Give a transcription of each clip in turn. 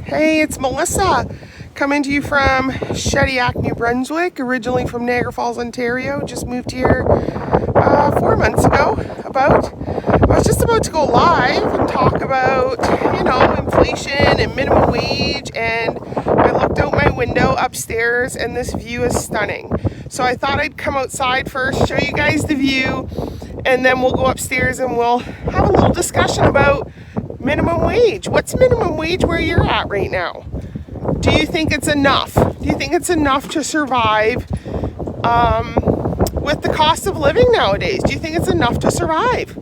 Hey, it's Melissa coming to you from Shediac, New Brunswick, originally from Niagara Falls, Ontario. Just moved here 4 months ago, about. I was just about to go live and talk about, inflation and minimum wage, and I looked out my window upstairs and this view is stunning. So I thought I'd come outside first, show you guys the view, and then we'll go upstairs and we'll have a little discussion about minimum wage. What's minimum wage where you're at right now? Do you think it's enough? Do you think it's enough to survive with the cost of living nowadays? Do you think it's enough to survive?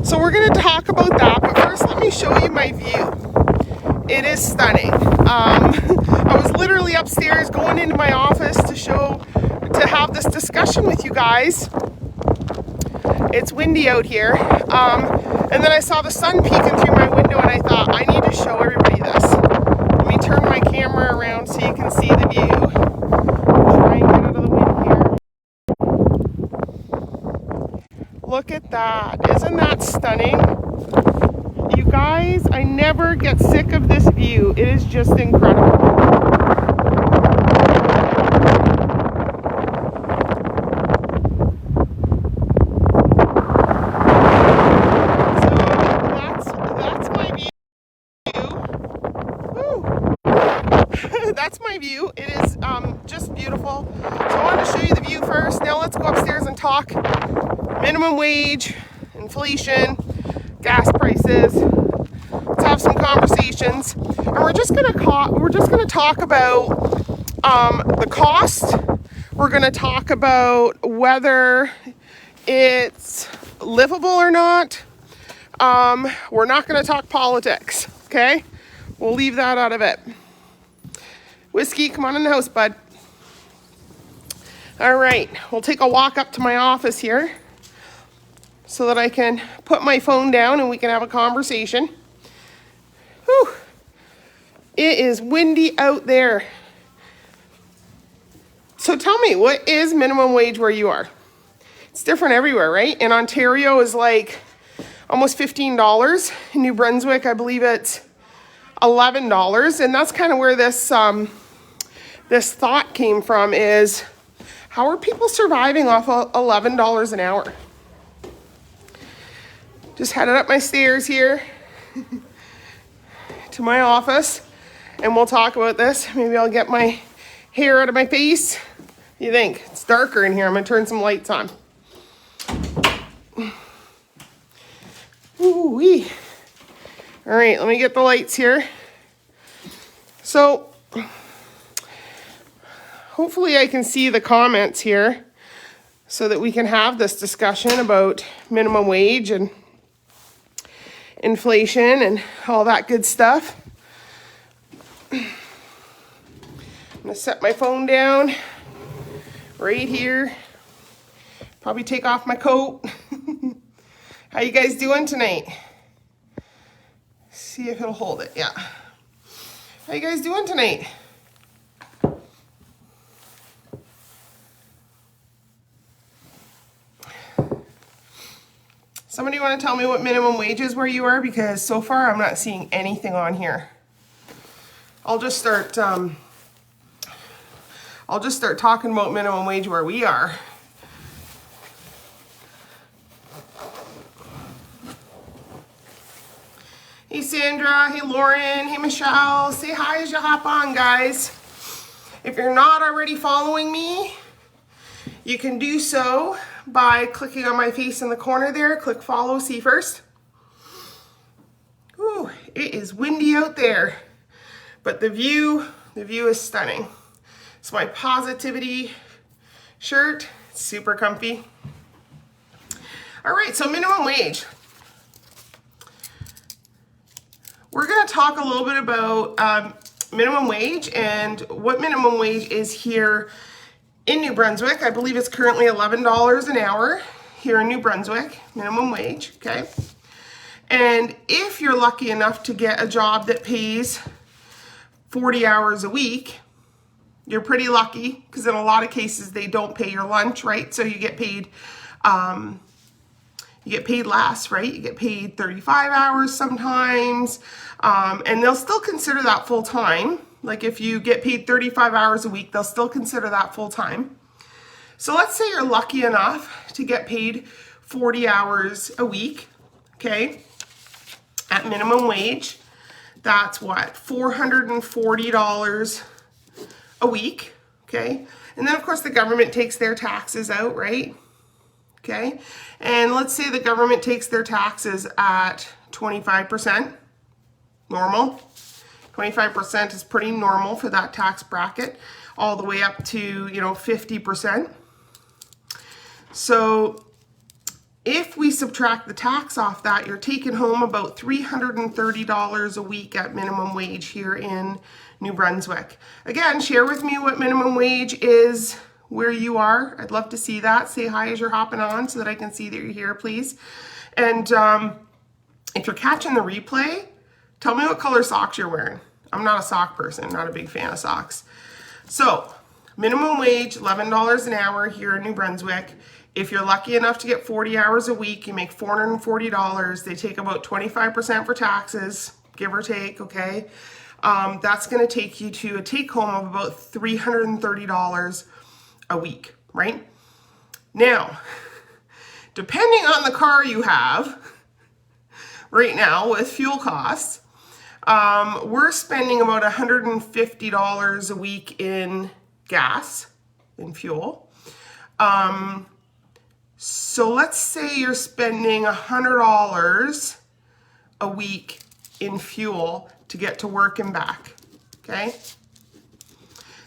So we're going to talk about that, but first let me show you my view. It is stunning. I was literally upstairs going into my office to have this discussion with you guys. It's windy out here. And then I saw the sun peeking through my window and I thought, I need to show everybody this. Let me turn my camera around so you can see the view. Try and get out of the wind here. Look at that. Isn't that stunning? You guys, I never get sick of this view. It is just incredible. That's my view. It is just beautiful. So I wanted to show you the view first. Now let's go upstairs and talk minimum wage, inflation, gas prices. Let's have some conversations. And we're just gonna talk about the cost. We're gonna talk about whether it's livable or not. We're not gonna talk politics, okay? We'll leave that out of it. Whiskey, come on in the house, bud. All right, we'll take a walk up to my office here so that I can put my phone down and we can have a conversation. Whew. It is windy out there. So tell me, what is minimum wage where you are? It's different everywhere, right? In Ontario is like almost $15. In New Brunswick, I believe it's $11, and that's kind of where this thought came from, is how are people surviving off of $11 an hour? Just headed up my stairs here to my office, and we'll talk about this. Maybe I'll get my hair out of my face. What do you think? It's darker in here. I'm gonna turn some lights on. Ooh-wee. All right, let me get the lights here. So hopefully I can see the comments here so that we can have this discussion about minimum wage and inflation and all that good stuff. I'm gonna set my phone down right here. Probably take off my coat. How you guys doing tonight? See if it'll hold it. Yeah. How you guys doing tonight? Somebody want to tell me what minimum wage is where you are? Because so far I'm not seeing anything on here. I'll just start talking about minimum wage where we are. Hey Sandra, hey Lauren, hey Michelle, say hi as you hop on, guys. If you're not already following me, you can do so by clicking on my face in the corner there. Click follow, see first. Ooh, it is windy out there, but the view is stunning. It's my positivity shirt, it's super comfy. All right, so minimum wage. We're going to talk a little bit about minimum wage and what minimum wage is here in New Brunswick. I believe it's currently $11 an hour here in New Brunswick, minimum wage, okay? And if you're lucky enough to get a job that pays 40 hours a week, you're pretty lucky, because in a lot of cases they don't pay your lunch, right? So you get paid you get paid less, right? You get paid 35 hours sometimes, and they'll still consider that full time. Like if you get paid 35 hours a week, they'll still consider that full time. So let's say you're lucky enough to get paid 40 hours a week, okay, at minimum wage. That's what, $440 a week, okay? And then of course the government takes their taxes out, right? Okay, and let's say the government takes their taxes at 25%, normal. 25% is pretty normal for that tax bracket, all the way up to, 50%. So if we subtract the tax off that, you're taking home about $330 a week at minimum wage here in New Brunswick. Again, share with me what minimum wage is where you are. I'd love to see that. Say hi as you're hopping on so that I can see that you're here, please. And if you're catching the replay, tell me what color socks you're wearing. I'm not a sock person, not a big fan of socks. So minimum wage, $11 an hour here in New Brunswick. If you're lucky enough to get 40 hours a week, you make $440. They take about 25% for taxes, give or take, okay? That's gonna take you to a take home of about $330 a week, right? Now, depending on the car you have right now with fuel costs, we're spending about $150 a week in gas, in fuel. So let's say you're spending $100 a week in fuel to get to work and back, okay?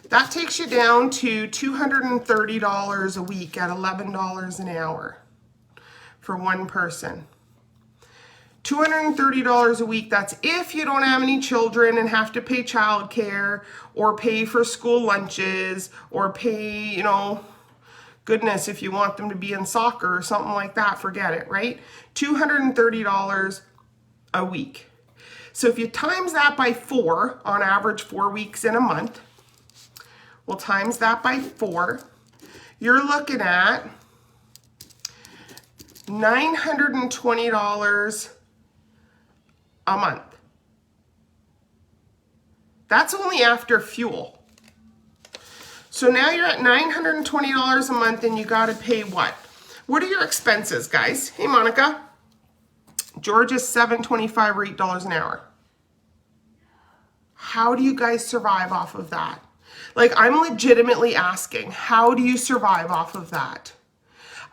That takes you down to $230 a week at $11 an hour for one person. $230 a week, that's if you don't have any children and have to pay childcare or pay for school lunches or pay, goodness, if you want them to be in soccer or something like that, forget it, right? $230 a week. So if you times that by 4, on average 4 weeks in a month, we'll times that by 4, you're looking at $920 a month. That's only after fuel. So now you're at $920 a month and you gotta pay what? What are your expenses, guys? Hey, Monica. Georgia's $7.25 or $8 an hour. How do you guys survive off of that? Like, I'm legitimately asking, how do you survive off of that?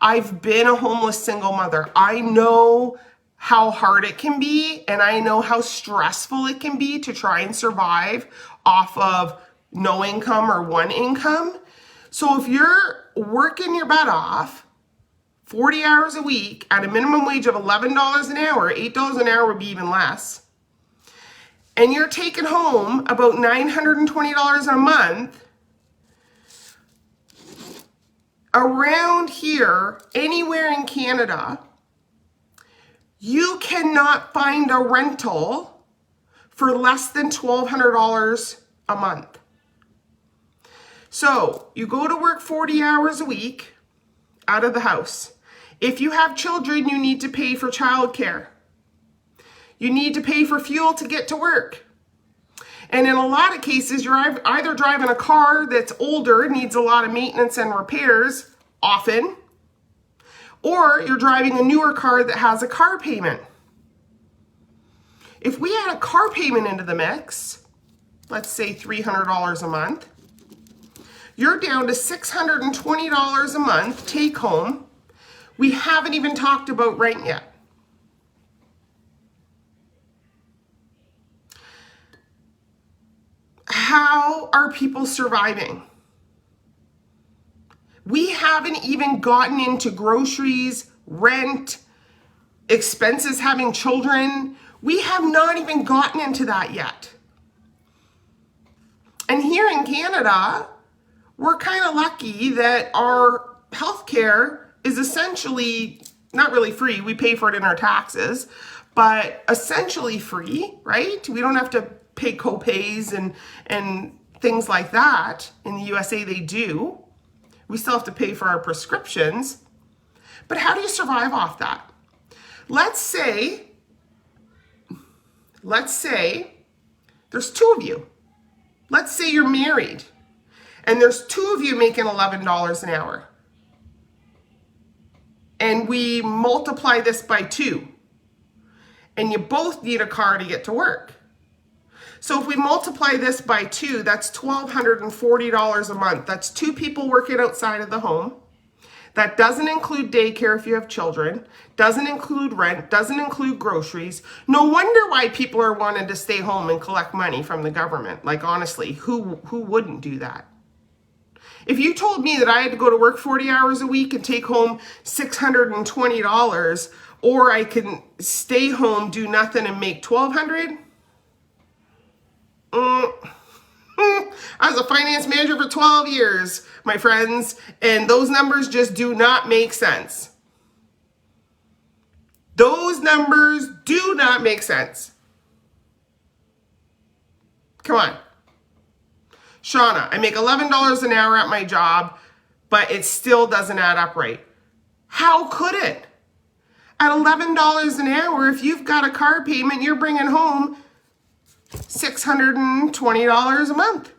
I've been a homeless single mother. I know how hard it can be, and I know how stressful it can be to try and survive off of no income or one income. So if you're working your butt off 40 hours a week at a minimum wage of $11 an hour, $8 an hour would be even less, and you're taking home about $920 a month, around here, anywhere in Canada, you cannot find a rental for less than $1,200 a month. So you go to work 40 hours a week out of the house. If you have children, you need to pay for childcare. You need to pay for fuel to get to work. And in a lot of cases, you're either driving a car that's older, needs a lot of maintenance and repairs often, or you're driving a newer car that has a car payment. If we add a car payment into the mix, let's say $300 a month, you're down to $620 a month take home. We haven't even talked about rent yet. How are people surviving? We haven't even gotten into groceries, rent, expenses having children. We have not even gotten into that yet. And here in Canada, we're kind of lucky that our healthcare is essentially not really free. We pay for it in our taxes, but essentially free, right? We don't have to pay co-pays and things like that. In the USA, they do. We still have to pay for our prescriptions. But how do you survive off that? Let's say there's two of you. Let's say you're married and there's two of you making $11 an hour. And we multiply this by 2. And you both need a car to get to work. So if we multiply this by 2, that's $1,240 a month. That's 2 people working outside of the home. That doesn't include daycare if you have children, doesn't include rent, doesn't include groceries. No wonder why people are wanting to stay home and collect money from the government. Like, honestly, who wouldn't do that? If you told me that I had to go to work 40 hours a week and take home $620, or I can stay home, do nothing, and make $1,200, I was a finance manager for 12 years, my friends, and those numbers just do not make sense. Those numbers do not make sense. Come on. Shauna, I make $11 an hour at my job, but it still doesn't add up right. How could it? At $11 an hour, if you've got a car payment, you're bringing home $620 a month.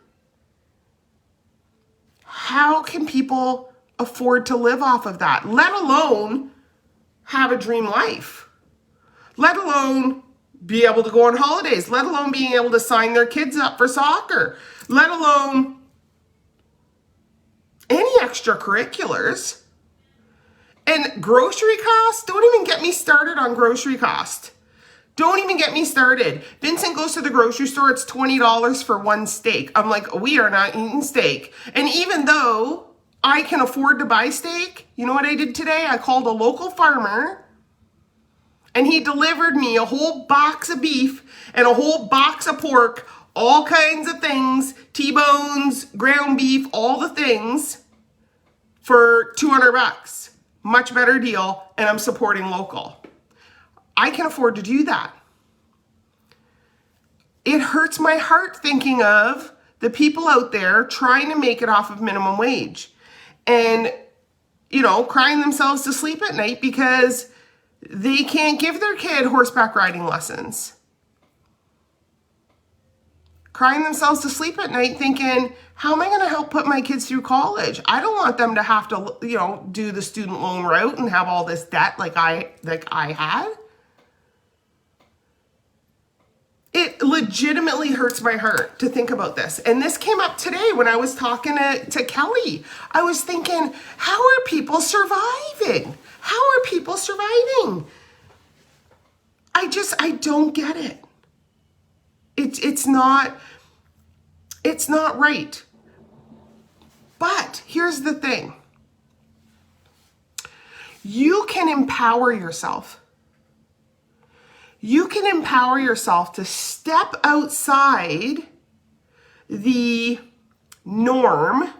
How can people afford to live off of that, let alone have a dream life, let alone be able to go on holidays, let alone being able to sign their kids up for soccer, let alone any extracurriculars? And grocery costs, don't even get me started on grocery cost. Don't even get me started. Vincent goes to the grocery store, it's $20 for one steak. I'm like, we are not eating steak. And even though I can afford to buy steak, you know what I did today? I called a local farmer and he delivered me a whole box of beef and a whole box of pork, all kinds of things, T-bones, ground beef, all the things for $200. Much better deal, and I'm supporting local. I can afford to do that. It hurts my heart thinking of the people out there trying to make it off of minimum wage and, crying themselves to sleep at night because they can't give their kid horseback riding lessons. Crying themselves to sleep at night thinking, how am I going to help put my kids through college? I don't want them to have to, do the student loan route and have all this debt like I had. It legitimately hurts my heart to think about this. And this came up today when I was talking to Kelly. I was thinking, how are people surviving? How are people surviving? I don't get it. It's not right. But here's the thing. You can empower yourself. You can empower yourself to step outside the norm,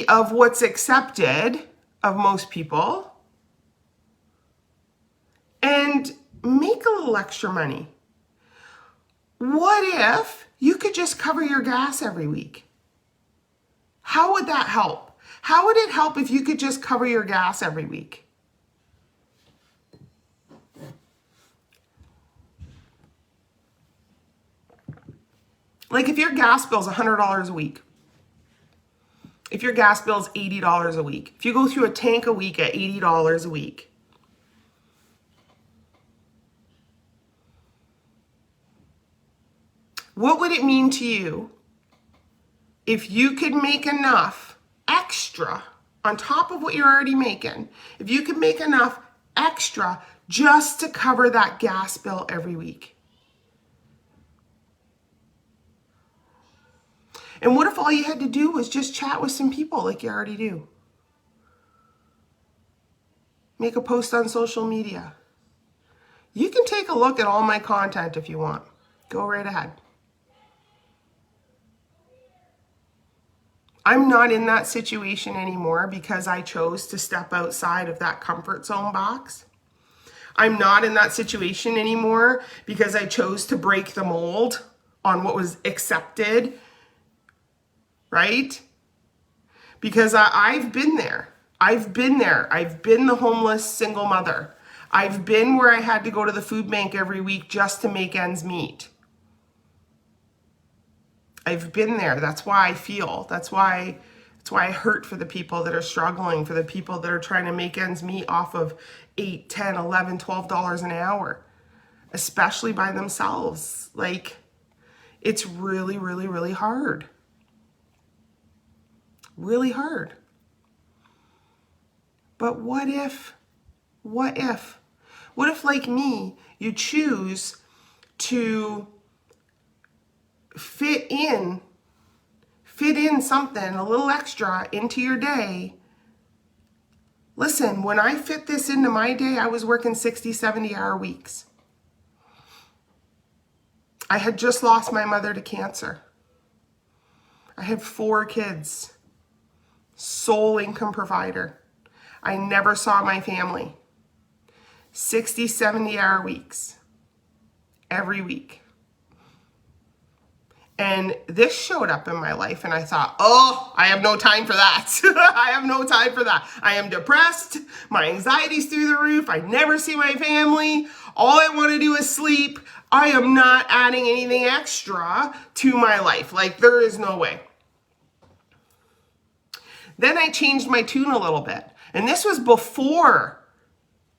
of what's accepted of most people, and make a little extra money. What if you could just cover your gas every week? How would that help? How would it help if you could just cover your gas every week? Like if your gas bill is $100 a week, if your gas bill is $80 a week, if you go through a tank a week at $80 a week, what would it mean to you if you could make enough extra on top of what you're already making? If you could make enough extra just to cover that gas bill every week? And what if all you had to do was just chat with some people like you already do? Make a post on social media. You can take a look at all my content if you want. Go right ahead. I'm not in that situation anymore because I chose to step outside of that comfort zone box. I'm not in that situation anymore because I chose to break the mold on what was accepted, right? Because I've been there. I've been there. I've been the homeless single mother. I've been where I had to go to the food bank every week just to make ends meet. I've been there. That's why I feel. That's why I hurt for the people that are struggling, for the people that are trying to make ends meet off of $8, $10, $11, $12 an hour, especially by themselves. Like, it's really, really, really hard. Really hard. But what if, like me, you choose to fit in something, a little extra into your day? Listen, when I fit this into my day, I was working 60, 70-hour weeks. I had just lost my mother to cancer. I had 4 kids, sole income provider. I never saw my family. 60, 70-hour weeks, every week. And this showed up in my life, and I thought, oh, I have no time for that. I have no time for that. I am depressed. My anxiety's through the roof. I never see my family. All I want to do is sleep. I am not adding anything extra to my life. Like, there is no way. Then I changed my tune a little bit. And this was before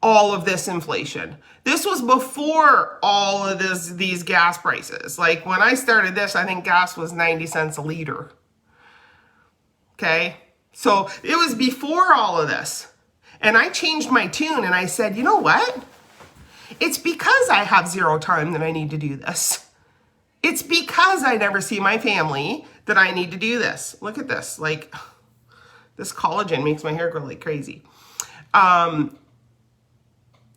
all of this inflation. This was before all of these gas prices. Like, when I started this, I think gas was 90 cents a liter. Okay? So it was before all of this. And I changed my tune and I said, you know what? It's because I have zero time that I need to do this. It's because I never see my family that I need to do this. Look at this. Like, this collagen makes my hair grow like crazy.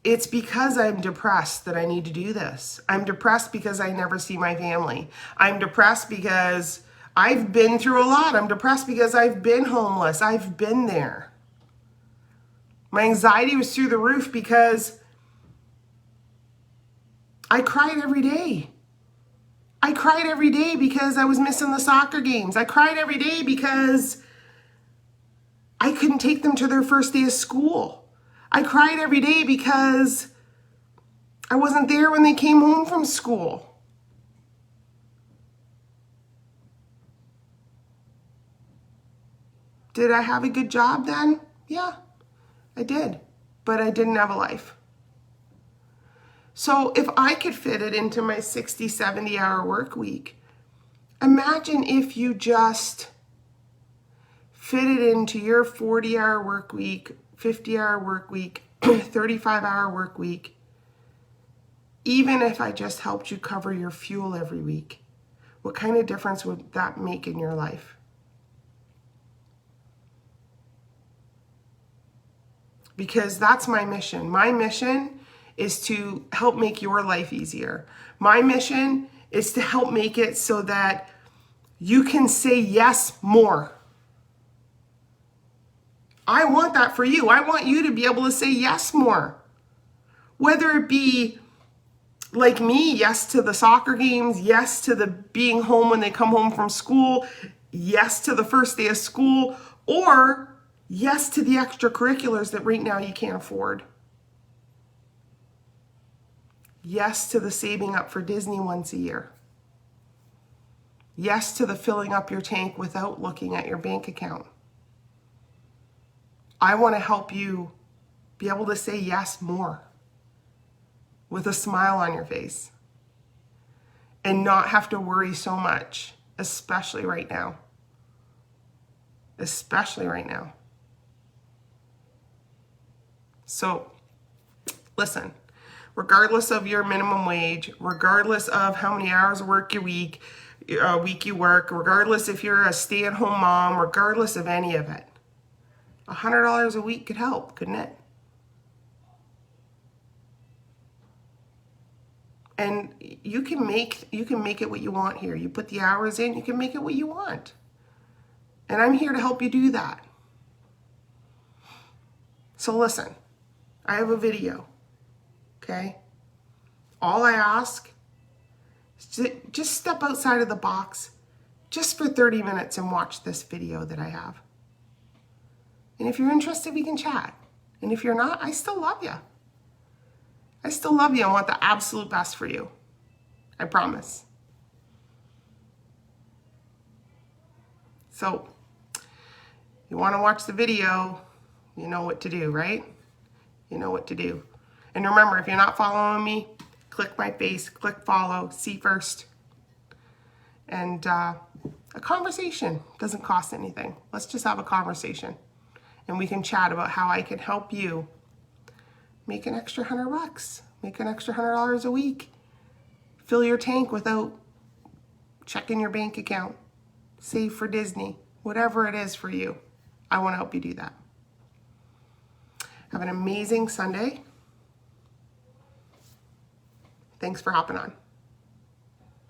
It's because I'm depressed that I need to do this. I'm depressed because I never see my family. I'm depressed because I've been through a lot. I'm depressed because I've been homeless. I've been there. My anxiety was through the roof because I cried every day. I cried every day because I was missing the soccer games. I cried every day because I couldn't take them to their first day of school. I cried every day because I wasn't there when they came home from school. Did I have a good job then? Yeah, I did. But I didn't have a life. So if I could fit it into my 60, 70-hour work week, imagine if you just fit it into your 40-hour work week, 50-hour work week, 35-hour work week. Even if I just helped you cover your fuel every week, what kind of difference would that make in your life? Because that's my mission. My mission is to help make your life easier. My mission is to help make it so that you can say yes more. I want that for you. I want you to be able to say yes more. Whether it be like me, yes to the soccer games, yes to the being home when they come home from school, yes to the first day of school, or yes to the extracurriculars that right now you can't afford. Yes to the saving up for Disney once a year. Yes to the filling up your tank without looking at your bank account. I want to help you be able to say yes more with a smile on your face and not have to worry so much, especially right now. Especially right now. So, listen, regardless of your minimum wage, regardless of how many hours of work you work, regardless if you're a stay-at-home mom, regardless of any of it, $100 a week could help, couldn't it? And you can make it what you want here. You put the hours in, you can make it what you want. And I'm here to help you do that. So listen, I have a video, okay? All I ask is to just step outside of the box just for 30 minutes and watch this video that I have. And if you're interested, we can chat. And if you're not, I still love you. I still love you and want the absolute best for you. I promise. So, you want to watch the video, you know what to do, right? You know what to do. And remember, if you're not following me, click my face, click follow, see first. And a conversation doesn't cost anything. Let's just have a conversation. And we can chat about how I can help you make an extra $100, make an extra $100 a week. Fill your tank without checking your bank account. Save for Disney. Whatever it is for you, I want to help you do that. Have an amazing Sunday. Thanks for hopping on.